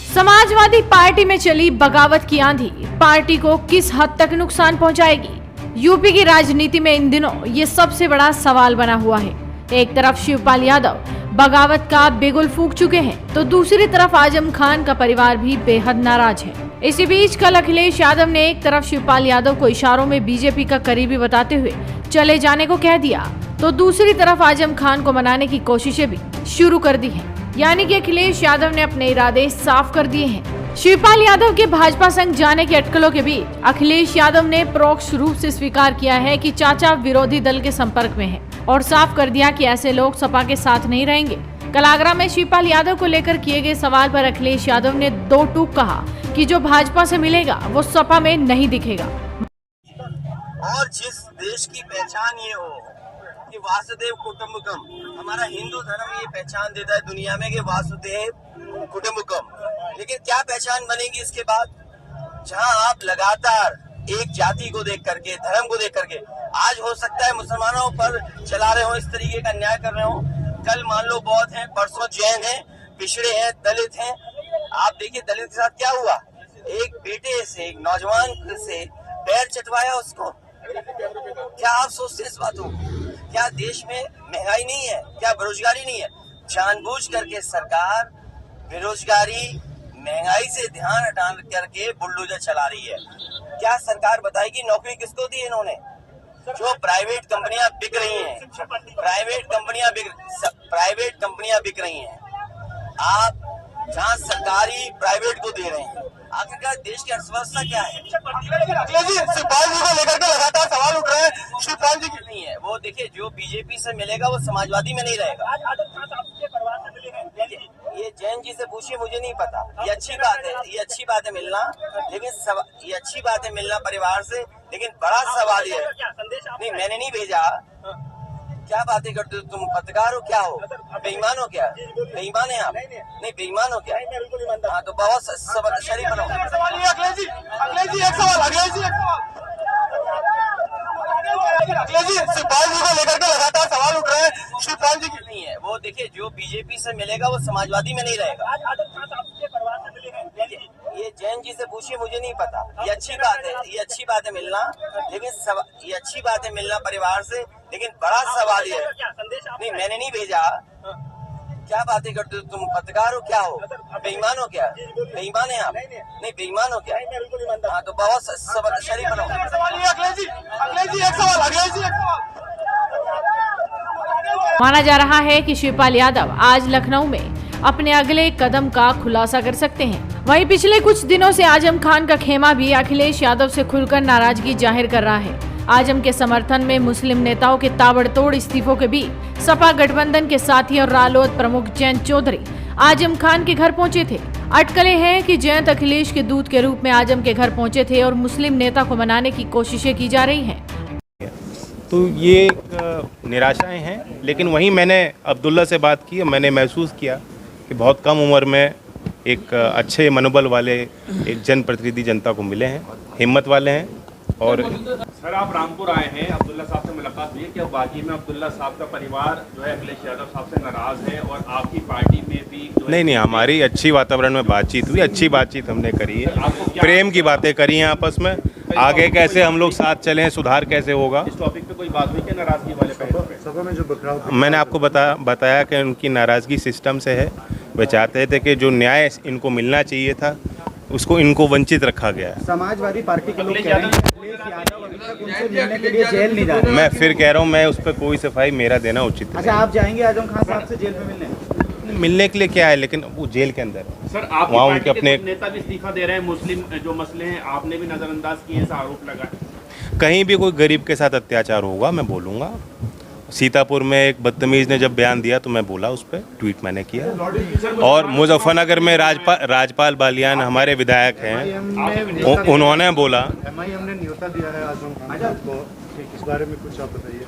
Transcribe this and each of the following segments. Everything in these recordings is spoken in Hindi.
समाजवादी पार्टी में चली बगावत की आंधी पार्टी को किस हद तक नुकसान पहुंचाएगी? यूपी की राजनीति में इन दिनों ये सबसे बड़ा सवाल बना हुआ है। एक तरफ शिवपाल यादव बगावत का बिगुल फूंक चुके हैं, तो दूसरी तरफ आजम खान का परिवार भी बेहद नाराज है। इसी बीच कल अखिलेश यादव ने एक तरफ शिवपाल यादव को इशारों में बीजेपी का करीबी बताते हुए चले जाने को कह दिया, तो दूसरी तरफ आजम खान को मनाने की कोशिशें भी शुरू कर दी हैं। यानी कि अखिलेश यादव ने अपने इरादे साफ कर दिए हैं। शिवपाल यादव के भाजपा संग जाने की अटकलों के बीच अखिलेश यादव ने परोक्ष रूप से स्वीकार किया है कि चाचा विरोधी दल के संपर्क में हैं और साफ कर दिया कि ऐसे लोग सपा के साथ नहीं रहेंगे। कल आगरा में शिवपाल यादव को लेकर किए गए सवाल पर अखिलेश यादव ने दो टूक कहा कि जो भाजपा से मिलेगा वो सपा में नहीं दिखेगा। और जिस देश की पहचान ये हो कि वासुदेव कुटुंबकम, हमारा हिंदू धर्म ये पहचान देता है दुनिया में कि वासुदेव कुटुंबकम, लेकिन क्या पहचान बनेगी इसके बाद, जहां आप लगातार एक जाति को देख करके, धर्म को देख करके, आज हो सकता है मुसलमानों पर चला रहे हो, इस तरीके का अन्याय कर रहे हो, कल मान लो बौद्ध हैं, परसों जैन हैं, पिछड़े हैं, दलित हैं। आप देखिए दलित के साथ क्या हुआ, एक बेटे से, एक नौजवान से पैर चटवाया उसको। क्या आप सोचते हैं इस बात को? क्या देश में महंगाई नहीं है? क्या बेरोजगारी नहीं है? जानबूझ करके सरकार बेरोजगारी, महंगाई से ध्यान हटा करके बुलडोजर चला रही है। क्या सरकार बताएगी नौकरी किसको दी इन्होंने? जो प्राइवेट कंपनियां बिक रही हैं, प्राइवेट कंपनियां बिक रही हैं, आप जहां सरकारी प्राइवेट को दे रहे हैं, आखिरकार देश की अर्थव्यवस्था क्या है? शिवपाल जी को लेकर के लगातार सवाल उठ रहे हैं। शिवपाल जी की नहीं है वो, देखिए जो बीजेपी से मिलेगा वो समाजवादी में नहीं रहेगा। ये जैन जी से पूछिए, मुझे नहीं पता। ये अच्छी बात है, ये अच्छी बात है मिलना, लेकिन ये अच्छी बात है मिलना परिवार से, लेकिन बड़ा सवाल ये है, नहीं मैंने नहीं भेजा। क्या बातें करते हो तुम? पत्रकार हो क्या हो? बेईमान हो क्या? बेईमान है आप? नहीं बेईमान हो क्या? हाँ तो बहुत शरीफ बनो। अखिलेश जी एक सवाल, अखिलेश जी शिवपाल जी को लेकर के लगातार सवाल उठ रहे हैं। शिवपाल जी की नहीं है वो, देखिए जो बीजेपी से मिलेगा वो समाजवादी में नहीं रहेगा। ये जैन जी से पूछिए, मुझे नहीं पता। ये अच्छी बात है, ये अच्छी बात है मिलना, लेकिन ये अच्छी बात है मिलना परिवार से, लेकिन बड़ा सवाल ये है, नहीं मैंने नहीं भेजा। क्या बातें करते हो तुम? पत्रकार हो क्या हो? बेईमान हो क्या? बेईमान है आप? नहीं बेईमान हो क्या? हाँ तो बहुत शरीफ बनो। अखिलेश जी एक सवाल, अखिलेश जी एक सवाल। माना जा रहा है कि शिवपाल यादव आज लखनऊ में अपने अगले कदम का खुलासा कर सकते हैं। वहीं पिछले कुछ दिनों से आजम खान का खेमा भी अखिलेश यादव से खुलकर नाराजगी जाहिर कर रहा है। आजम के समर्थन में मुस्लिम नेताओं के ताबड़तोड़ इस्तीफों के बीच सपा गठबंधन के साथी और रालोद प्रमुख जयंत चौधरी आजम खान के घर पहुंचे थे। अटकलें हैं कि जयंत अखिलेश के दूत के रूप में आजम के घर पहुंचे थे और मुस्लिम नेता को मनाने की कोशिशें की जा रही हैं। तो ये निराशाएं हैं, लेकिन वहीं मैंने अब्दुल्ला से बात की, मैंने महसूस किया कि बहुत कम उम्र में एक अच्छे मनोबल वाले एक जनप्रतिनिधि जनता को मिले हैं, हिम्मत वाले हैं। और सर आप रामपुर आए हैं, अब्दुल्ला साहब से मुलाकात हुई है, क्या बाकी में अब्दुल्ला साहब का परिवार जो है अखिलेश यादव साहब से नाराज है और आपकी पार्टी में भी नहीं, हमारी अच्छी वातावरण में बातचीत हुई, अच्छी बातचीत हमने करी है, प्रेम की बातें करी हैं आपस में, आगे कैसे हम लोग साथ चलें, सुधार कैसे होगा। इस टॉपिक पे कोई बात हुई क्या नाराजगी वाले पहलू सभा में? जो मैंने आपको बताया कि उनकी नाराज़गी सिस्टम से है। वे चाहते थे कि जो न्याय इनको मिलना चाहिए था उसको इनको वंचित रखा गया है। समाजवादी पार्टी के लोग कह रहे हैं अखिलेश यादव अभी तक उनसे मिलने के लिए जेल नहीं जा रहे। मैं फिर कह रहा हूँ, मैं उस पर कोई सफाई मेरा देना उचित नहीं। अच्छा, आप जाएंगे आजम खान साहब से जेल में मिलने के लिए? क्या है, लेकिन वो जेल के अंदर है। सर आप वहाँ उनके अपने नेता भी इस्तीफा दे रहे हैं, मुस्लिम जो मसले हैं आपने भी नजरअंदाज किए, ऐसा आरोप लगा। कहीं भी कोई गरीब के साथ अत्याचार होगा मैं बोलूँगा। सीतापुर में एक बदतमीज़ ने जब बयान दिया तो मैं बोला, उस पर ट्वीट मैंने किया। और मुजफ्फरनगर में राजपाल बालियान हमारे विधायक हैं, उन्होंने बोला। हमने न्योता दिया है आजम खान को, इस बारे में कुछ आप बताइए।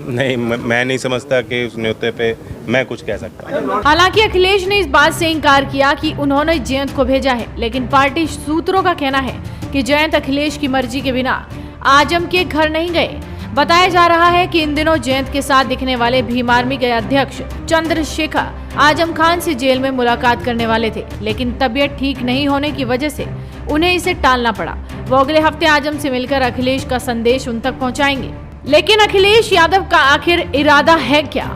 नहीं, मैं नहीं समझता कि उस न्योते पे मैं कुछ कह सकता। हालांकि अखिलेश ने इस बात से इनकार किया कि उन्होंने जयंत को भेजा है, लेकिन पार्टी सूत्रों का कहना है कि जयंत अखिलेश की मर्जी के बिना आजम के घर नहीं गए। बताया जा रहा है कि इन दिनों जयंत के साथ दिखने वाले भीम आर्मी के अध्यक्ष चंद्रशेखर आजम खान से जेल में मुलाकात करने वाले थे, लेकिन तबीयत ठीक नहीं होने की वजह से उन्हें इसे टालना पड़ा। वो अगले हफ्ते आजम से मिलकर अखिलेश का संदेश उन तक पहुंचाएंगे। लेकिन अखिलेश यादव का आखिर इरादा है क्या?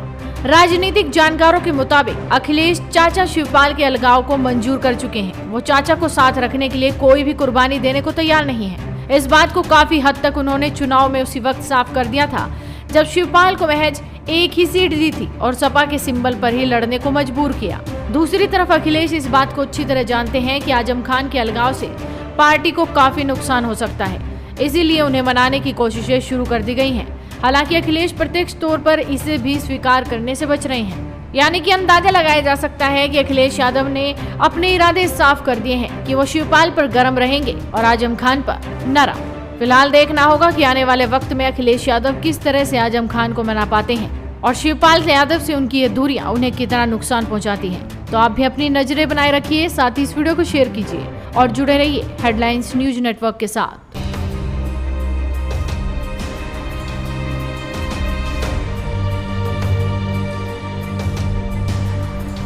राजनीतिक जानकारों के मुताबिक अखिलेश चाचा शिवपाल के अलगाव को मंजूर कर चुके हैं। वो चाचा को साथ रखने के लिए कोई भी कुर्बानी देने को तैयार नहीं है। इस बात को काफी हद तक उन्होंने चुनाव में उसी वक्त साफ कर दिया था जब शिवपाल को महज एक ही सीट दी थी और सपा के सिंबल पर ही लड़ने को मजबूर किया। दूसरी तरफ अखिलेश इस बात को अच्छी तरह जानते हैं कि आजम खान के अलगाव से पार्टी को काफी नुकसान हो सकता है, इसीलिए उन्हें मनाने की कोशिशें शुरू कर दी गई हैं। हालांकि अखिलेश प्रत्यक्ष तौर पर इसे भी स्वीकार करने से बच रहे हैं। यानी कि अंदाजा लगाया जा सकता है कि अखिलेश यादव ने अपने इरादे साफ कर दिए हैं कि वो शिवपाल पर गर्म रहेंगे और आजम खान पर नरम। फिलहाल देखना होगा कि आने वाले वक्त में अखिलेश यादव किस तरह से आजम खान को मना पाते हैं और शिवपाल यादव से उनकी ये दूरियां उन्हें कितना नुकसान पहुंचाती हैं। तो आप भी अपनी नजरें बनाए रखिए, साथ ही इस वीडियो को शेयर कीजिए और जुड़े रहिए हेडलाइंस न्यूज नेटवर्क के साथ।